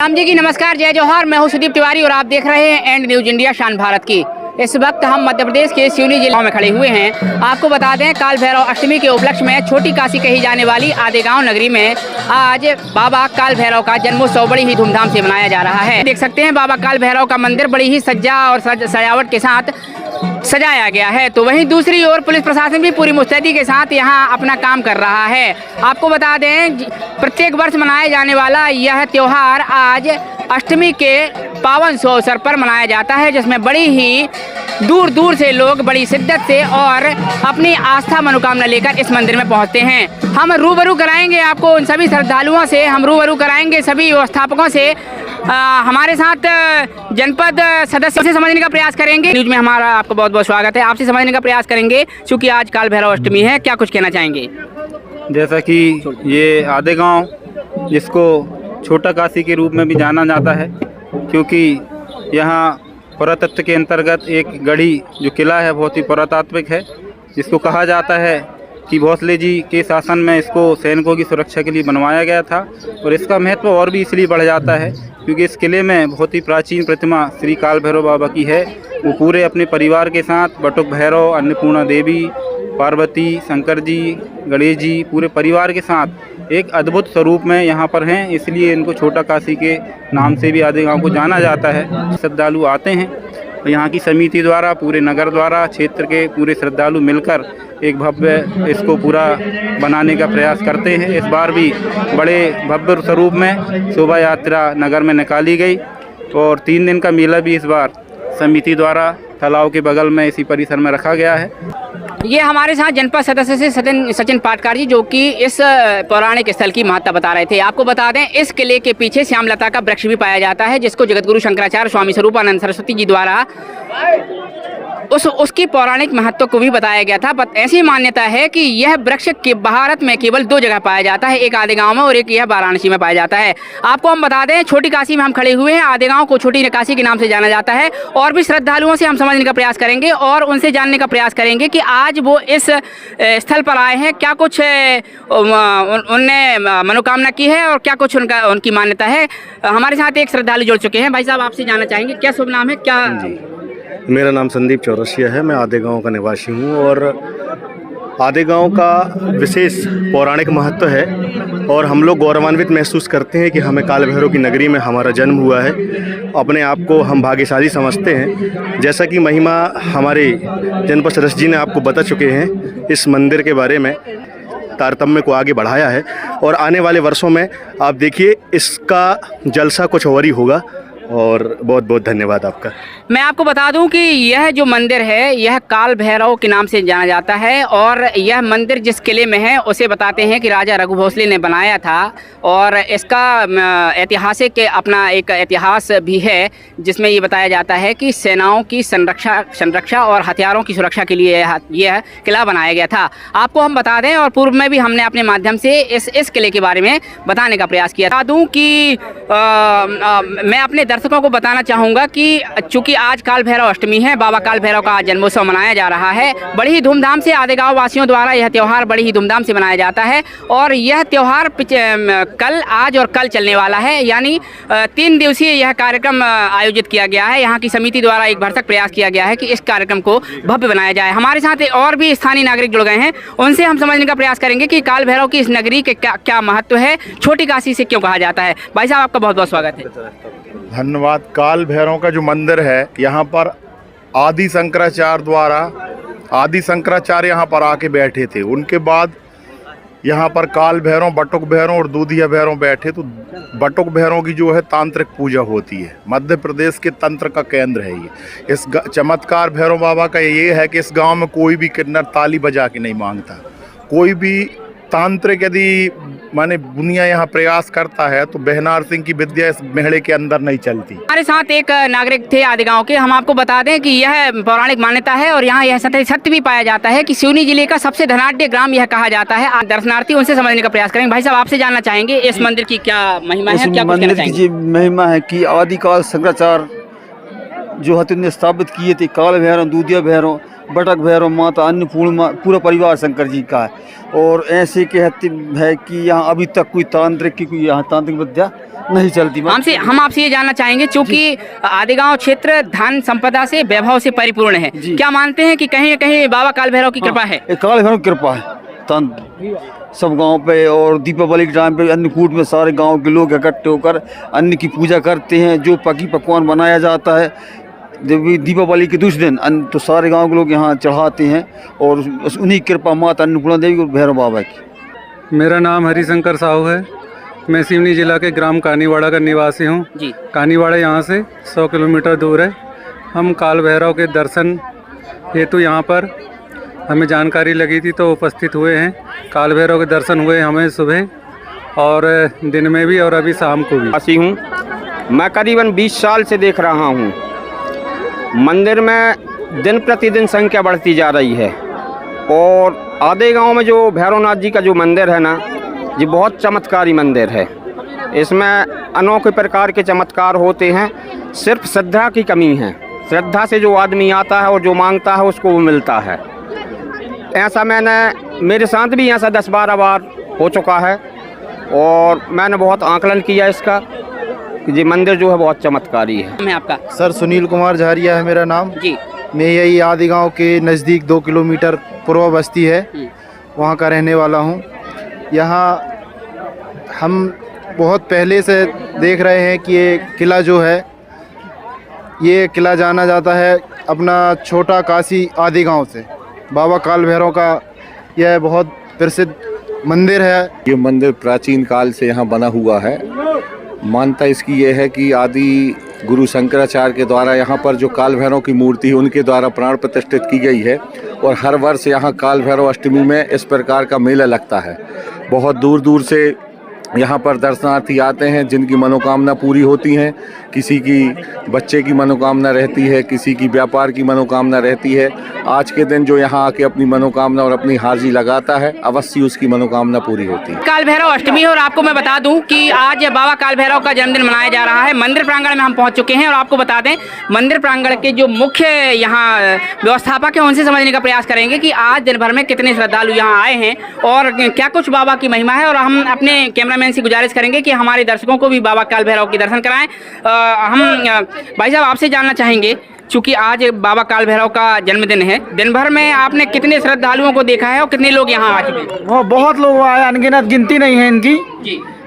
राम जी की नमस्कार, जय जौहर। मैं हूं सुदीप तिवारी और आप देख रहे हैं एंड न्यूज इंडिया शान भारत की। इस वक्त हम मध्य प्रदेश के सिवनी जिले में खड़े हुए हैं। आपको बता दें, काल भैरव अष्टमी के उपलक्ष्य में छोटी काशी कही जाने वाली आदेगांव नगरी में आज बाबा काल भैरव का जन्मोत्सव बड़ी ही धूमधाम से मनाया जा रहा है। देख सकते हैं बाबा काल भैरव का मंदिर बड़ी ही सज्जा और सजावट के साथ सजाया गया है। तो वहीं दूसरी ओर पुलिस प्रशासन भी पूरी मुस्तैदी के साथ यहां अपना काम कर रहा है। आपको बता दें, प्रत्येक वर्ष मनाया जाने वाला यह त्यौहार आज अष्टमी के पावन अवसर पर मनाया जाता है, जिसमें बड़ी ही दूर दूर से लोग बड़ी शिद्दत से और अपनी आस्था मनोकामना लेकर इस मंदिर में पहुंचते हैं। हम रूबरू कराएंगे आपको उन सभी श्रद्धालुओं से, हम रूबरू कराएंगे सभी व्यवस्थापकों से। हमारे साथ जनपद सदस्य से समझने का प्रयास करेंगे। न्यूज में हमारा आपका बहुत बहुत स्वागत है। आपसे समझने का प्रयास करेंगे क्योंकि आज काल भैरव अष्टमी है, क्या कुछ कहना चाहेंगे? जैसा कि ये आदेगांव, जिसको छोटा काशी के रूप में भी जाना जाता है, क्योंकि यहाँ पुरातत्व के अंतर्गत एक गढ़ी जो किला है बहुत ही पुरातात्विक है, जिसको कहा जाता है कि भोसले जी के शासन में इसको सैनिकों की सुरक्षा के लिए बनवाया गया था। और इसका महत्व और भी इसलिए बढ़ जाता है क्योंकि इस किले में बहुत ही प्राचीन प्रतिमा श्री काल भैरव बाबा की है। वो पूरे अपने परिवार के साथ बटुक भैरव, अन्नपूर्णा देवी, पार्वती, शंकर जी, गणेश जी पूरे परिवार के साथ एक अद्भुत स्वरूप में यहाँ पर हैं। इसलिए इनको छोटा काशी के नाम से भी आदेगांव को जाना जाता है। श्रद्धालु आते हैं और यहाँ की समिति द्वारा, पूरे नगर द्वारा, क्षेत्र के पूरे श्रद्धालु मिलकर एक भव्य इसको पूरा बनाने का प्रयास करते हैं। इस बार भी बड़े भव्य स्वरूप में शोभा यात्रा नगर में निकाली गई और 3 दिन का मेला भी इस बार समिति द्वारा तालाब के बगल में इसी परिसर में रखा गया है। ये हमारे साथ जनपद सदस्य से सचिन पाटकार जी, जो कि इस पौराणिक स्थल की महत्ता बता रहे थे। आपको बता दें, इस किले के पीछे श्यामलता का वृक्ष भी पाया जाता है, जिसको जगतगुरु शंकराचार्य स्वामी स्वरूपानंद सरस्वती जी द्वारा उसकी पौराणिक महत्व को भी बताया गया था। ऐसी मान्यता है कि यह वृक्ष के भारत में केवल 2 जगह पाया जाता है, एक आदेगांव में और एक यह वाराणसी में पाया जाता है। आपको हम बता दें, छोटी काशी में हम खड़े हुए हैं। आदेगांव को छोटी काशी के नाम से जाना जाता है। और भी श्रद्धालुओं से हम समझने का प्रयास करेंगे और उनसे जानने का प्रयास करेंगे कि आज वो इस स्थल पर आए हैं, क्या कुछ उनने मनोकामना की है और क्या कुछ उनकी मान्यता है। हमारे साथ एक श्रद्धालु जुड़ चुके हैं। भाई साहब, आपसे जानना चाहेंगे क्या शुभ नाम है, क्या? मेरा नाम संदीप चौरसिया है, मैं आदेगांव का निवासी हूँ। और आदेगांव का विशेष पौराणिक महत्व है और हम लोग गौरवान्वित महसूस करते हैं कि हमें काल भैरव की नगरी में हमारा जन्म हुआ है। अपने आप को हम भाग्यशाली समझते हैं। जैसा कि महिमा हमारे जनपद सदस्य जी ने आपको बता चुके हैं, इस मंदिर के बारे में तारतम्य को आगे बढ़ाया है और आने वाले वर्षों में आप देखिए इसका जलसा कुछ और ही होगा। और बहुत बहुत धन्यवाद आपका। मैं आपको बता दूं कि यह जो मंदिर है यह काल भैरव के नाम से जाना जाता है और यह मंदिर जिस किले में है उसे बताते हैं कि राजा रघु भोसले ने बनाया था। और इसका ऐतिहासिक अपना एक इतिहास भी है, जिसमें ये बताया जाता है कि सेनाओं की संरक्षा और हथियारों की सुरक्षा के लिए यह किला बनाया गया था। आपको हम बता दें, और पूर्व में भी हमने अपने माध्यम से इस किले के बारे में बताने का प्रयास किया। बता दूँ कि मैं अपने दर्शकों को बताना चाहूँगा कि चूँकि आज काल भैरव अष्टमी है, बाबा काल भैरव का जन्मोत्सव मनाया जा रहा है। बड़ी ही धूमधाम से आदेगांव वासियों द्वारा यह त्यौहार बड़ी ही धूमधाम से मनाया जाता है। और यह त्यौहार कल, आज और कल चलने वाला है, यानी 3 दिवसीय यह कार्यक्रम आयोजित किया गया है। यहाँ की समिति द्वारा एक भरसक प्रयास किया गया है कि इस कार्यक्रम को भव्य बनाया जाए। हमारे साथ और भी स्थानीय नागरिक जुड़ गए हैं, उनसे हम समझने का प्रयास करेंगे कि काल भैरव की इस नगरी के क्या महत्व है, छोटी काशी से क्यों कहा जाता है। भाई साहब, आपका बहुत बहुत स्वागत है। धन्यवाद। काल भैरव का जो मंदिर है, यहाँ पर आदि शंकराचार्य यहाँ पर आके बैठे थे। उनके बाद यहाँ पर काल भैरव, बटुक भैरव और दूधिया भैरव बैठे। तो बटुक भैरव की जो है तांत्रिक पूजा होती है, मध्य प्रदेश के तंत्र का केंद्र है ये। इस चमत्कार भैरव बाबा का ये है कि इस गांव में कोई भी किन्नर ताली बजा के नहीं मांगता। कोई भी तांत्रिक यदि माने दुनिया यहाँ प्रयास करता है तो बहनार सिंह की विद्या इस मेहड़े के अंदर नहीं चलती। हमारे साथ एक नागरिक थे आदेगांव के। हम आपको बता दें कि यह पौराणिक मान्यता है और यहाँ यह सत्य भी पाया जाता है कि सिवनी जिले का सबसे धनाढ्य ग्राम यह कहा जाता है। दर्शनार्थी उनसे समझने का प्रयास करेंगे। भाई साहब, आपसे जानना चाहेंगे इस मंदिर की क्या महिमा है, क्या कुछ कहना चाहेंगे? महिमा है कि आदिकाल शंकराचार्य जो हथिन ने स्थापित किए थे, काल भैरव, दूधिया भैरव, बटक भैरव माता अन्नपूर्णा पूरा परिवार शंकर जी का है। और ऐसे कहते है कि यहाँ अभी तक कोई तांत्रिक की कोई यहाँ तांत्रिक विद्या नहीं चलती। हम आपसे ये जानना चाहेंगे, चूंकि आदिगांव क्षेत्र धन संपदा से वैभव से परिपूर्ण है, क्या मानते हैं कि कहीं न कहीं बाबा काल भैरव की कृपा है? काल भैरव की कृपा है सब गांव पे। और दीपावली के टाइम पे अन्नकूट में सारे गांव के लोग इकट्ठे होकर अन्न की पूजा करते हैं। जो पकवान बनाया जाता है दीपावली के दूसरे दिन अन्न तो सारे गांव के लोग यहाँ चढ़ाते हैं। और उन्हीं की कृपा माता अन्नपूर्णा देवी और भैरव बाबा की। मेरा नाम हरिशंकर साहू है। मैं सिवनी जिला के ग्राम कानीवाड़ा का निवासी हूँ जी। कानीवाड़ा यहाँ से 100 किलोमीटर दूर है। हम काल भैरव के दर्शन हेतु यहाँ पर हमें जानकारी लगी थी तो उपस्थित हुए हैं। काल भैरव के दर्शन हुए हमें सुबह और दिन में भी और अभी शाम को भी। वासी हूँ मैं, करीबन 20 साल से देख रहा हूँ। मंदिर में दिन प्रतिदिन संख्या बढ़ती जा रही है। और आदेगांव में जो भैरवनाथ जी का जो मंदिर है ना, ये बहुत चमत्कारी मंदिर है। इसमें अनोखे प्रकार के चमत्कार होते हैं। सिर्फ श्रद्धा की कमी है। श्रद्धा से जो आदमी आता है और जो मांगता है उसको वो मिलता है। ऐसा मेरे साथ भी ऐसा 10-12 बार हो चुका है। और मैंने बहुत आकलन किया इसका कि ये मंदिर जो है बहुत चमत्कारी है। मैं आपका सर सुनील कुमार झारिया है मेरा नाम जी। मैं यही आदिगांव के नज़दीक 2 किलोमीटर पूर्व बस्ती है, वहाँ का रहने वाला हूँ। यहाँ हम बहुत पहले से देख रहे हैं कि ये किला जो है, ये किला जाना जाता है अपना छोटा काशी आदिगांव से। बाबा काल भैरव का यह बहुत प्रसिद्ध मंदिर है। ये मंदिर प्राचीन काल से यहाँ बना हुआ है। मान्यता इसकी ये है कि आदि गुरु शंकराचार्य के द्वारा यहाँ पर जो काल भैरव की मूर्ति है उनके द्वारा प्राण प्रतिष्ठित की गई है। और हर वर्ष यहाँ काल भैरव अष्टमी में इस प्रकार का मेला लगता है। बहुत दूर दूर से यहाँ पर दर्शनार्थी आते हैं जिनकी मनोकामना पूरी होती हैं। किसी की बच्चे की मनोकामना रहती है, किसी की व्यापार की मनोकामना रहती है। आज के दिन जो यहाँ आके अपनी मनोकामना और अपनी हाजिरी लगाता है अवश्य उसकी मनोकामना पूरी होती है। काल भैरव अष्टमी। और आपको मैं बता दूं कि आज बाबा काल भैरव का जन्मदिन मनाया जा रहा है। मंदिर प्रांगण में हम पहुंच चुके हैं और आपको बता दें मंदिर प्रांगण के जो मुख्य यहाँ व्यवस्थापक हैं उनसे समझने का प्रयास करेंगे कि आज दिन भर में कितने श्रद्धालु यहाँ आए हैं और क्या कुछ बाबा की महिमा है। और हम अपने कैमरामैन से गुजारिश करेंगे कि हमारे दर्शकों को भी बाबा काल भैरव के दर्शन कराएं। हम भाई साहब आपसे जानना चाहेंगे, चूँकि आज बाबा काल भैरव का जन्मदिन है, दिन भर में आपने कितने श्रद्धालुओं को देखा है और कितने लोग यहाँ आ चुके हैं? वो बहुत लोग आए, अनगिनत गिनती नहीं है इनकी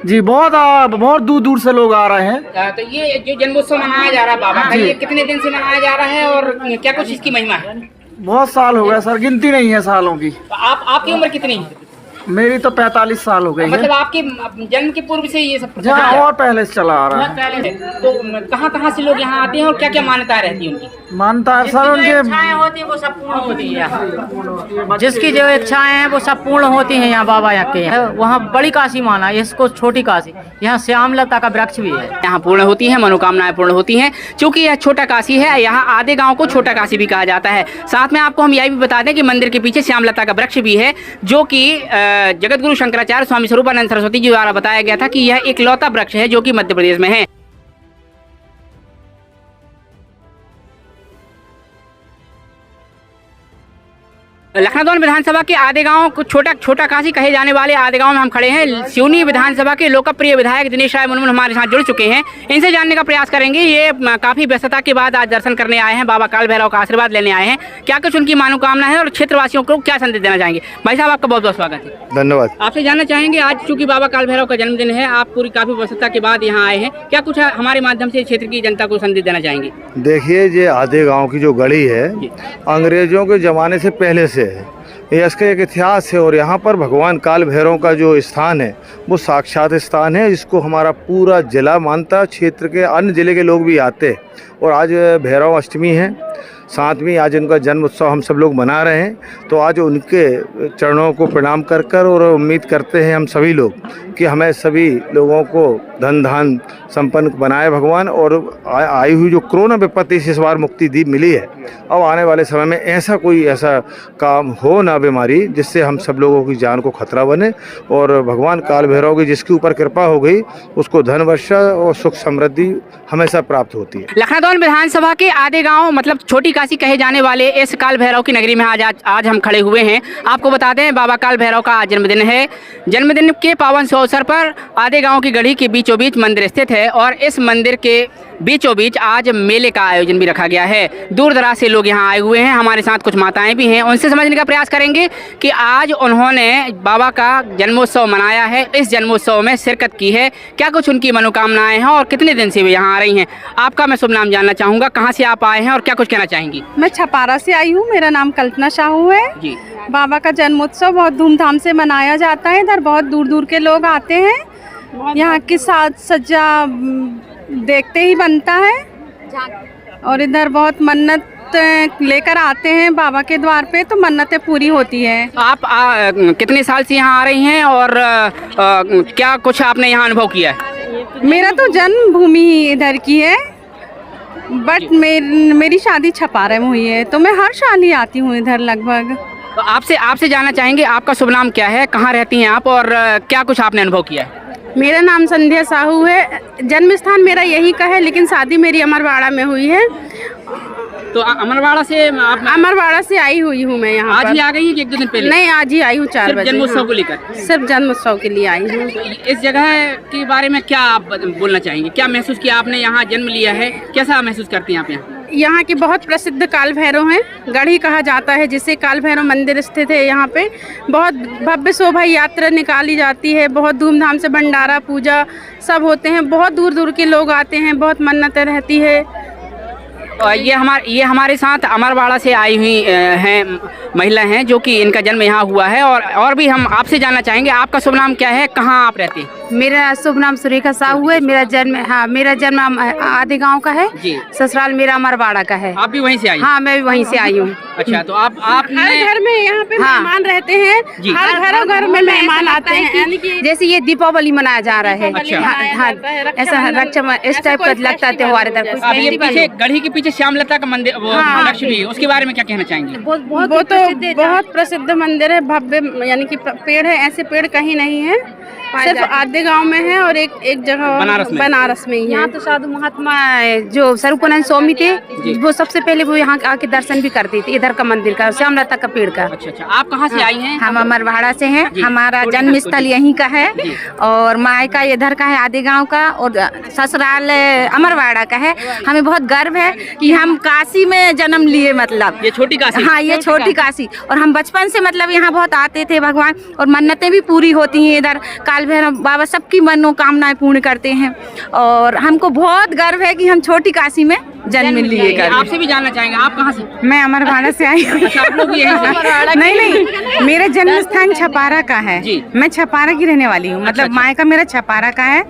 जी। बहुत दूर दूर से लोग आ रहे हैं। तो ये जो जन्मोत्सव मनाया जा रहा है बाबा का, ये कितने दिन से मनाया जा रहा है और क्या कुछ इसकी महिमा है? बहुत साल हो गया सर, गिनती नहीं है सालों की। आपकी उम्र कितनी है? मेरी तो 45 साल हो गई है। मतलब आपके जन्म के पूर्व से ये सब और पहले से चला आ रहा है। पहले तो कहाँ से लोग यहाँ आते हैं और क्या क्या मान्यता रहती है उनकी? मानता है सर, उनके इच्छाएं होती है वो सब पूर्ण होती है। जिसकी जो इच्छाएं हैं वो सब पूर्ण होती हैं। यहाँ बाबा यहाँ के वहाँ बड़ी काशी माना, इसको छोटी काशी। यहाँ श्यामलता का वृक्ष भी है। यहाँ पूर्ण होती है, मनोकामनाएं पूर्ण होती हैं। चूँकि यह छोटा काशी है, यहाँ आधे गाँव को छोटा काशी भी कहा जाता है। साथ में आपको हम यह भी बता दें कि मंदिर के पीछे श्यामलता का वृक्ष भी है, जो कि जगत गुरु शंकराचार्य स्वामी स्वरूपानंद सरस्वती जी द्वारा बताया गया था कि यह एक लौता वृक्ष है जो कि मध्य प्रदेश में है। लखनऊ विधानसभा के आदेगांव को छोटा काशी कहे जाने वाले आदेगांव में हम खड़े हैं। सिवनी विधानसभा के लोकप्रिय विधायक दिनेश राय मुनमुन हमारे साथ जुड़ चुके हैं। इनसे जानने का प्रयास करेंगे। ये काफ़ी व्यस्तता के बाद आज दर्शन करने आए हैं, बाबा काल भैरव का आशीर्वाद लेने आए हैं। क्या कुछ उनकी मनोकामना है और क्षेत्रवासियों को क्या संदेश देना चाहेंगे? भाई साहब आपका बहुत बहुत स्वागत है। धन्यवाद। आपसे जानना चाहेंगे, आज चूँकि बाबा काल भैरव का जन्मदिन है, आप पूरी काफ़ी व्यस्तता के बाद यहाँ आए हैं, क्या कुछ हमारे माध्यम से क्षेत्र की जनता को संदेश देना चाहेंगे? देखिए, ये आदेगांव की जो गली है अंग्रेजों के ज़माने से पहले से है। ये इसका एक इतिहास है और यहाँ पर भगवान काल भैरव का जो स्थान है वो साक्षात स्थान है, जिसको हमारा पूरा जिला मानता। क्षेत्र के अन्य जिले के लोग भी आते हैं। और आज भैरव अष्टमी है, साथ में आज उनका जन्म उत्सव हम सब लोग मना रहे हैं। तो आज उनके चरणों को प्रणाम कर कर और उम्मीद करते हैं हम सभी लोग कि हमें सभी लोगों को धन धान संपन्न बनाए भगवान। और आई हुई जो कोरोना विपत्ति से इस बार मुक्ति दी मिली है, अब आने वाले समय में ऐसा काम हो ना बीमारी जिससे हम सब लोगों की जान को खतरा बने। और भगवान काल भैरव की जिसके ऊपर कृपा हो गई उसको धन वर्षा और सुख समृद्धि हमेशा प्राप्त होती है। लखनऊ विधानसभा के आदेगांव मतलब छोटी काशी कहे जाने वाले इस काल भैरव की नगरी में आज हम खड़े हुए हैं। आपको बता दें, बाबा काल भैरव का आज जन्मदिन है। जन्मदिन के पावन शुभ अवसर पर आधे गांव की गढ़ी के बीचों बीच मंदिर स्थित है और इस मंदिर के बीचों बीच आज मेले का आयोजन भी रखा गया है। दूर दराज से लोग यहाँ आए हुए हैं। हमारे साथ कुछ माताएं भी हैं, उनसे समझने का प्रयास करेंगे कि आज उन्होंने बाबा का जन्मोत्सव मनाया है, इस जन्मोत्सव में शिरकत की है, क्या कुछ उनकी मनोकामनाएं हैं और कितने दिन से वे यहाँ आ रही हैं। आपका मैं शुभ नाम जानना चाहूँगा, कहाँ से आप आए हैं और क्या कुछ कहना चाहेंगी? मैं छपारा से आई हूँ, मेरा नाम कल्पना साहू है जी। बाबा का जन्मोत्सव बहुत धूमधाम से मनाया जाता है। इधर बहुत दूर दूर के लोग आते हैं। यहाँ की साज सज्जा देखते ही बनता है और इधर बहुत मन्नत लेकर आते हैं बाबा के द्वार पे, तो मन्नतें पूरी होती हैं। आप कितने साल से यहाँ आ रही हैं और क्या कुछ आपने यहाँ अनुभव किया है? मेरा तो जन्मभूमि ही इधर की है, बट मेरी शादी छपारा में हुई है, तो मैं हर साल ही आती हूँ इधर लगभग। तो आपसे जानना चाहेंगे, आपका शुभ नाम क्या है, कहाँ रहती हैं आप और क्या कुछ आपने अनुभव किया है? मेरा नाम संध्या साहू है। जन्म स्थान मेरा यहीं का है, लेकिन शादी मेरी अमरवाड़ा में हुई है। तो अमरवाड़ा से आप? अमरवाड़ा से आई हुई हूँ मैं यहाँ। आज ही आ गई है कि एक दो दिन पहले? नहीं, आज ही आई हूँ 4 बजे। जन्मोत्सव को लेकर? सिर्फ जन्मोत्सव के लिए आई हूँ। इस जगह के बारे में क्या आप बोलना चाहेंगे? क्या महसूस किया आपने, यहाँ जन्म लिया है, कैसा महसूस करती हैं आप यहाँ? यहाँ के बहुत प्रसिद्ध काल भैरव हैं, गढ़ी कहा जाता है जिसे, काल भैरव मंदिर स्थित है यहाँ पे। बहुत भव्य शोभा यात्रा निकाली जाती है, बहुत धूमधाम से भंडारा पूजा सब होते हैं, बहुत दूर दूर के लोग आते हैं, बहुत मन्नतें रहती है। ये हमारे साथ अमरवाड़ा से आई हुई हैं महिला हैं जो कि इनका जन्म यहाँ हुआ है और भी हम आपसे जानना चाहेंगे, आपका शुभ नाम क्या है, कहाँ आप रहते हैं? मेरा शुभ नाम सुरेखा साहू है। मेरा जन्म आधे गांव का है जी। ससुराल मेरा अमरवाड़ा का है। आप भी वहीं से आई? हाँ, मैं भी वहीं से आई हूँ। अच्छा, तो आपने हर घर में यहाँ पे मेहमान रहते हैं, हर घर में मेहमान आते हैं। जैसे ये दीपावली मनाया जा रहा है। अच्छा। हाँ, ऐसा रक्षा इस टाइप का लगता है त्योहार इधर। अब ये पीछे गढ़ी के पीछे श्यामलता का मंदिर, वो लक्ष्मी, उसके बारे में क्या कहना चाहेंगे? वो तो बहुत प्रसिद्ध मंदिर है, भव्य, यानी कि पेड़ है, ऐसे पेड़ कहीं नहीं है, सिर्फ आधे गांव में है और एक जगह बनारस में ही है। यहाँ तो साधु महात्मा जो स्वरूपानंद स्वामी थे, वो सबसे पहले वो यहाँ आके दर्शन भी करते थे, इधर का मंदिर का, श्यामलता का पेड़ का। अच्छा, आप कहाँ से आई हैं? हम अमरवाड़ा से हैं, हमारा जन्म स्थल यहीं का है और मायका इधर का है आधे गांव का और ससुराल अमरवाड़ा का है। हमें बहुत गर्व है कि हम काशी में जन्म लिए, मतलब ये छोटी काशी। हाँ, ये छोटी काशी, और हम बचपन से मतलब यहाँ बहुत आते थे भगवान, और मन्नतें भी पूरी होती हैं इधर। काल भैरव बाबा सबकी मनोकामनाएं पूर्ण करते हैं और हमको बहुत गर्व है कि हम छोटी काशी में जन्म लिए। आपसे भी जानना चाहेंगे, आप कहाँ से? मैं अमरवाड़ा से आई हूँ। आप लोग भी यहीं से? नहीं, मेरा जन्म स्थान छपारा का है जी। मैं छपारा की रहने वाली हूँ, मतलब मायका मेरा छपारा का है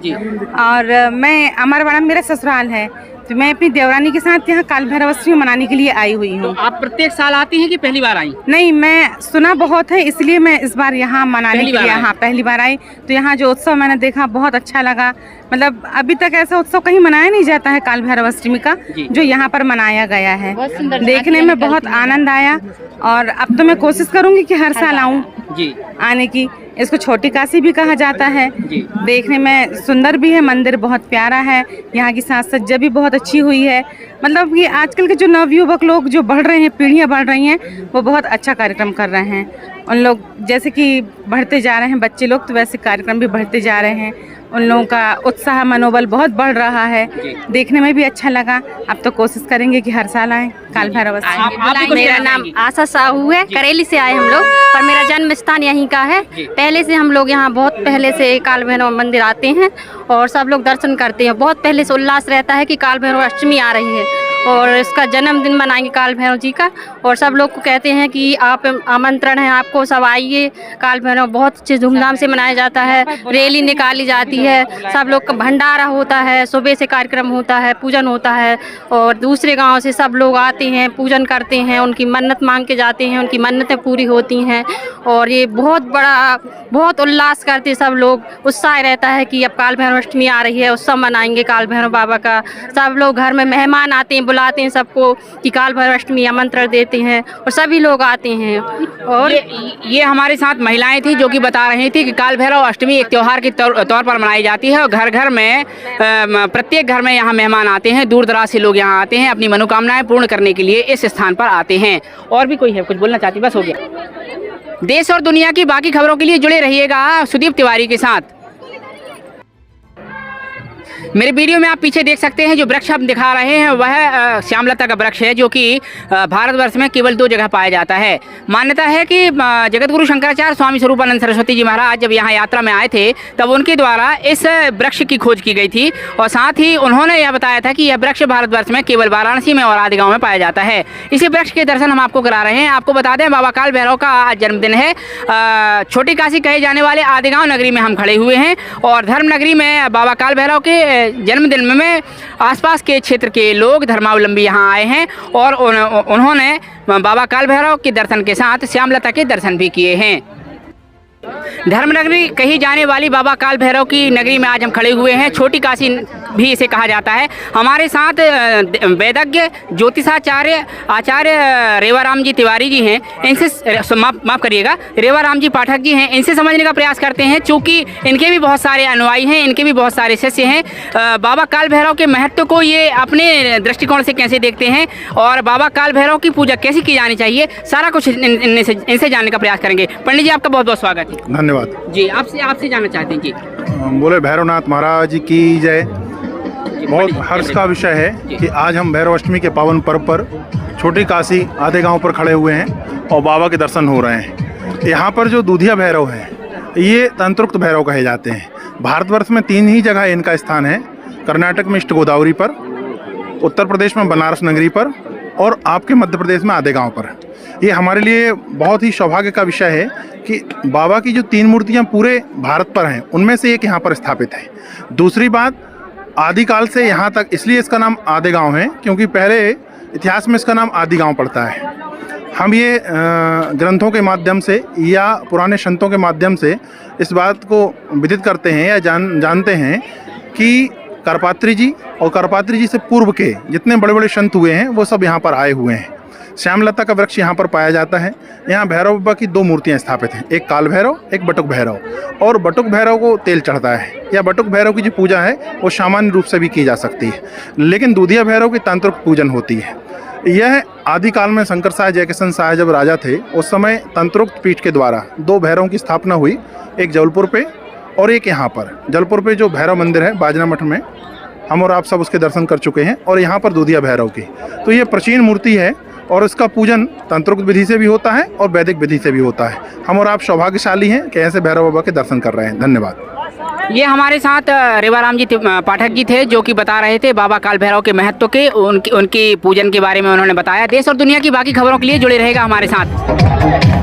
और मैं अमरवाड़ा मेरा ससुराल है। तो मैं अपनी देवरानी के साथ यहाँ काल भैरव अष्टमी मनाने के लिए आई हुई हूँ। तो आप प्रत्येक साल आती हैं कि पहली बार आई? नहीं, मैं सुना बहुत है, इसलिए मैं इस बार यहाँ मनाने के लिए यहाँ पहली बार आई। तो यहाँ जो उत्सव मैंने देखा बहुत अच्छा लगा, मतलब अभी तक ऐसा उत्सव कहीं मनाया नहीं जाता है काल भैरव अष्टमी का, जो यहाँ पर मनाया गया है। देखने में बहुत आनंद आया और अब तो मैं कोशिश करूँगी कि हर साल आऊँ जी आने की। इसको छोटी काशी भी कहा जाता है। देखने में सुंदर भी है, मंदिर बहुत प्यारा है, यहाँ की साज सज्जा भी बहुत अच्छी हुई है। मतलब कि आजकल के जो नवयुवक लोग जो बढ़ रहे हैं, पीढ़ियाँ बढ़ रही हैं, वो बहुत अच्छा कार्यक्रम कर रहे हैं। उन लोग जैसे कि बढ़ते जा रहे हैं बच्चे लोग, तो वैसे कार्यक्रम भी बढ़ते जा रहे हैं। उन लोगों का उत्साह मनोबल बहुत बढ़ रहा है, देखने में भी अच्छा लगा। अब तो कोशिश करेंगे कि हर साल आए काल भैरव अष्टमी। मेरा नाम आशा साहू है, करेली से आए हम लोग, पर मेरा जन्म स्थान यहीं का है। पहले से हम लोग यहाँ बहुत पहले से काल भैरव मंदिर आते हैं और सब लोग दर्शन करते हैं। बहुत पहले से उल्लास रहता है कि काल भैरव अष्टमी आ रही है और इसका जन्मदिन मनाएंगे काल भैरव जी का, और सब लोग को कहते हैं कि आप आमंत्रण है आपको, सब आइए। काल भैरव बहुत अच्छे धूमधाम से मनाया जाता है, रैली निकाली जाती है, सब लोग का भंडारा होता है, सुबह से कार्यक्रम होता है, पूजन होता है और दूसरे गांव से सब लोग आते हैं, पूजन करते हैं, उनकी मन्नत मांग के जाते हैं, उनकी मन्नतें पूरी होती हैं और ये बहुत बड़ा बहुत उल्लास करते सब लोग। उत्साह रहता है कि अब काल भैरव अष्टमी आ रही है, उत्सव मनाएंगे काल भैरव बाबा का। सब लोग घर में मेहमान आते हैं, बुलाते हैं सबको कि काल भैरव अष्टमी आमंत्रण देते हैं और सभी लोग आते हैं। और ये हमारे साथ महिलाएं थी जो कि बता रही थी कि काल भैरव अष्टमी एक त्यौहार के तौर पर मनाई जाती है और घर घर में प्रत्येक घर में यहाँ मेहमान आते हैं, दूर दराज से लोग यहाँ आते हैं, अपनी मनोकामनाएं पूर्ण करने के लिए इस स्थान पर आते हैं। और भी कोई है कुछ बोलना चाहती? बस हो गया। देश और दुनिया की बाकी खबरों के लिए जुड़े रहिएगा सुदीप तिवारी के साथ। मेरे वीडियो में आप पीछे देख सकते हैं जो वृक्ष हम दिखा रहे हैं वह श्यामलता का वृक्ष है, जो कि भारतवर्ष में केवल 2 जगह पाया जाता है। मान्यता है कि जगत गुरु शंकराचार्य स्वामी स्वरूपानंद सरस्वती जी महाराज जब यहाँ यात्रा में आए थे तब उनके द्वारा इस वृक्ष की खोज की गई थी और साथ ही उन्होंने यह बताया था कि यह वृक्ष भारतवर्ष में केवल वाराणसी में और आदिगांव में पाया जाता है। इसी वृक्ष के दर्शन हम आपको करा रहे हैं। आपको बता दें बाबा काल भैरव का आज जन्मदिन है। छोटी काशी कहे जाने वाले आदिगांव नगरी में हम खड़े हुए हैं और धर्म नगरी में बाबा काल भैरव के जन्मदिन में आसपास के क्षेत्र के लोग धर्मावलंबी यहाँ आए हैं और उन्होंने बाबा काल भैरव के दर्शन के साथ श्यामलता के दर्शन भी किए हैं। धर्मनगरी कही जाने वाली बाबा काल भैरव की नगरी में आज हम खड़े हुए हैं। छोटी काशी भी इसे कहा जाता है। हमारे साथ वेदज्ञ ज्योतिषाचार्य आचार्य रेवाराम जी तिवारी जी हैं। इनसे माफ़ करिएगा, रेवाराम जी पाठक जी हैं। इनसे समझने का प्रयास करते हैं चूँकि इनके भी बहुत सारे अनुयायी हैं, इनके भी बहुत सारे शिष्य हैं। बाबा काल भैरव के महत्व को ये अपने दृष्टिकोण से कैसे देखते हैं और बाबा काल भैरव की पूजा कैसे की जानी चाहिए, सारा कुछ इनसे जानने का प्रयास करेंगे। पंडित जी आपका बहुत बहुत स्वागत है। धन्यवाद जी। आपसे जानना चाहते हैं जी। बोले भैरवनाथ महाराज की जय। बहुत हर्ष का विषय है कि आज हम भैरव अष्टमी के पावन पर्व पर छोटी काशी आदिगांव पर खड़े हुए हैं और बाबा के दर्शन हो रहे हैं। यहाँ पर जो दूधिया भैरव है ये तंत्रोक्त भैरव कहे जाते हैं। भारतवर्ष में 3 ही जगह इनका स्थान है। कर्नाटक में ईस्ट गोदावरी पर, उत्तर प्रदेश में बनारस नगरी पर और आपके मध्य प्रदेश में आदिगांव पर। ये हमारे लिए बहुत ही सौभाग्य का विषय है कि बाबा की जो 3 मूर्तियां पूरे भारत पर हैं उनमें से एक यहाँ पर स्थापित है। दूसरी बात, आदिकाल से यहाँ तक इसलिए इसका नाम आदिगांव है क्योंकि पहले इतिहास में इसका नाम आदिगांव पड़ता है। हम ये ग्रंथों के माध्यम से या पुराने संतों के माध्यम से इस बात को विदित करते हैं या जानते हैं कि करपात्री जी और करपात्री जी से पूर्व के जितने बड़े बड़े संत हुए हैं वो सब यहाँ पर आए हुए हैं। श्यामलता का वृक्ष यहाँ पर पाया जाता है। यहाँ भैरव बाबा की 2 मूर्तियाँ स्थापित हैं, एक काल भैरव, एक बटुक भैरव। और बटुक भैरव को तेल चढ़ता है या बटुक भैरव की जो पूजा है वो सामान्य रूप से भी की जा सकती है, लेकिन दूधिया भैरव की तांत्रिक पूजन होती है। यह आदिकाल में शंकर साय जयकिशन साय जब राजा थे उस समय तंत्रोक्त पीठ के द्वारा 2 भैरवों की स्थापना हुई, एक जबलपुर पे और एक यहाँ पर। जबलपुर पे जो भैरव मंदिर है बाजना मठ में, हम और आप सब उसके दर्शन कर चुके हैं, और यहाँ पर दूधिया भैरव की। तो ये प्राचीन मूर्ति है और इसका पूजन तंत्रोक्त विधि से भी होता है और वैदिक विधि से भी होता है। हम और आप सौभाग्यशाली हैं कि ऐसे भैरव बाबा के दर्शन कर रहे हैं। धन्यवाद। ये हमारे साथ रेवाराम जी पाठक जी थे जो कि बता रहे थे बाबा काल भैरव के महत्व के, उनकी पूजन के बारे में उन्होंने बताया। देश और दुनिया की बाकी खबरों के लिए जुड़े रहेगा हमारे साथ।